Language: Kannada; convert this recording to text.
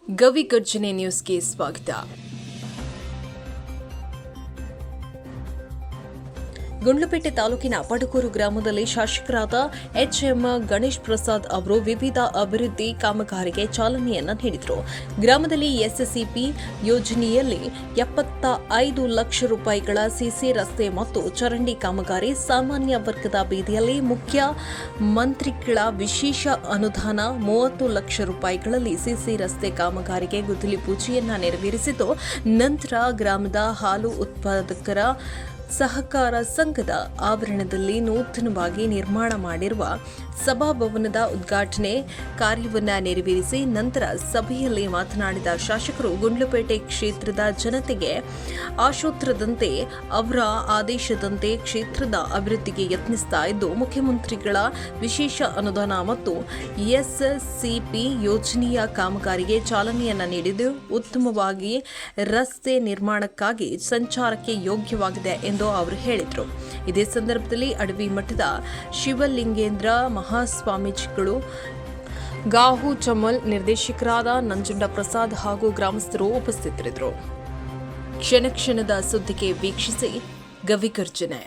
ಗವಿಗರ್ಜನೆ ನ್ಯೂಸ್ಗೆ ಸ್ವಾಗತ. ಗುಂಡ್ಲುಪೇಟೆ ತಾಲೂಕಿನ ಪಡಕೂರು ಗ್ರಾಮದಲ್ಲಿ ಶಾಸಕರಾದ ಎಚ್ಎಂ ಗಣೇಶ್ ಪ್ರಸಾದ್ ಅವರು ವಿವಿಧ ಅಭಿವೃದ್ಧಿ ಕಾಮಗಾರಿಗೆ ಚಾಲನೆಯನ್ನ ನೀಡಿದರು. ಗ್ರಾಮದಲ್ಲಿ ಎಸ್ಸಿಪಿ ಯೋಜನೆಯಲ್ಲಿ 75 ಲಕ್ಷ ರೂಪಾಯಿಗಳ ಸಿಸಿ ರಸ್ತೆ ಮತ್ತು ಚರಂಡಿ ಕಾಮಗಾರಿ, ಸಾಮಾನ್ಯ ವರ್ಗದ ಬೀದಿಯಲ್ಲಿ ಮುಖ್ಯಮಂತ್ರಿಗಳ ವಿಶೇಷ ಅನುದಾನ 30 ಲಕ್ಷ ರೂಪಾಯಿಗಳಲ್ಲಿ ಸಿಸಿ ರಸ್ತೆ ಕಾಮಗಾರಿಗೆ ಗುದ್ದಲಿ ಪೂಜೆಯನ್ನ ನೆರವೇರಿಸಿದ್ದು, ನಂತರ ಗ್ರಾಮದ ಹಾಲು ಉತ್ಪಾದಕರ ಸಹಕಾರ ಸಂಘದ ಆವರಣದಲ್ಲಿ ನೂತನವಾಗಿ ನಿರ್ಮಾಣ ಮಾಡಿರುವ ಸಭಾಭವನದ ಉದ್ಘಾಟನೆ ಕಾರ್ಯವನ್ನು ನೆರವೇರಿಸಿ ನಂತರ ಸಭೆಯಲ್ಲಿ ಮಾತನಾಡಿದ ಶಾಸಕರು, ಗುಂಡ್ಲುಪೇಟೆ ಕ್ಷೇತ್ರದ ಜನತೆಗೆ ಆಶೋತ್ತರದಂತೆ ಅವರ ಆದೇಶದಂತೆ ಕ್ಷೇತ್ರದ ಅಭಿವೃದ್ಧಿಗೆ ಯತ್ನಿಸ್ತಾ ಇದ್ದು, ಮುಖ್ಯಮಂತ್ರಿಗಳ ವಿಶೇಷ ಅನುದಾನ ಮತ್ತು ಎಸ್ಸಿಪಿ ಯೋಜನೆಯ ಕಾಮಗಾರಿಗೆ ಚಾಲನೆಯನ್ನ ನೀಡಿದ್ದು, ಉತ್ತಮವಾಗಿ ರಸ್ತೆ ನಿರ್ಮಾಣಕ್ಕಾಗಿ ಸಂಚಾರಕ್ಕೆ ಯೋಗ್ಯವಾಗಿದೆ ಎಂದು ಅವರು ಹೇಳಿದರು. ಇದೇ ಸಂದರ್ಭದಲ್ಲಿ ಅಡವಿ ಮಠದ ಶಿವಲಿಂಗೇಂದ್ರ ಮಹಾಸ್ವಾಮೀಜಿಗಳು, ಗಾಹು ಚಮಲ್ ನಿರ್ದೇಶಕರಾದ ನಂಜುಂಡ ಪ್ರಸಾದ್ ಹಾಗೂ ಗ್ರಾಮಸ್ಥರು ಉಪಸ್ಥಿತರಿದ್ದರು. ಕ್ಷಣ ಕ್ಷಣದ ಸುದ್ದಿಗೆ ವೀಕ್ಷಿಸಿ ಗವಿಗರ್ಜನೆ.